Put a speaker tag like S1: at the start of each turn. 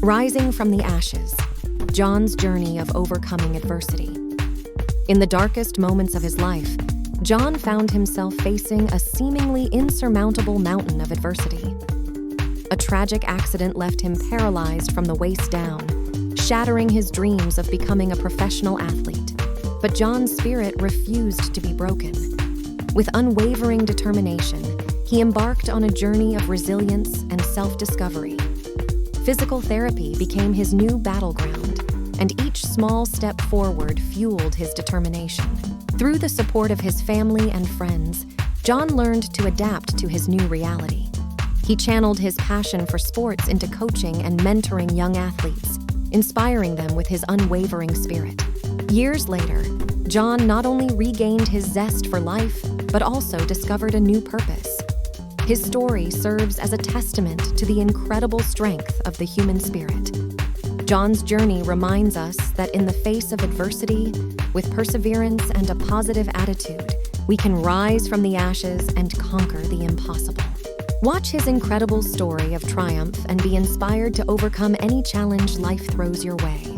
S1: Rising from the ashes, John's journey of overcoming adversity. In the darkest moments of his life, John found himself facing a seemingly insurmountable mountain of adversity. A tragic accident left him paralyzed from the waist down, shattering his dreams of becoming a professional athlete. But John's spirit refused to be broken. With unwavering determination, he embarked on a journey of resilience and self-discovery. Physical therapy became his new battleground, and each small step forward fueled his determination. Through the support of his family and friends, John learned to adapt to his new reality. He channeled his passion for sports into coaching and mentoring young athletes, inspiring them with his unwavering spirit. Years later, John not only regained his zest for life, but also discovered a new purpose. His story serves as a testament to the incredible strength of the human spirit. John's journey reminds us that in the face of adversity, with perseverance and a positive attitude, we can rise from the ashes and conquer the impossible. Watch his incredible story of triumph and be inspired to overcome any challenge life throws your way.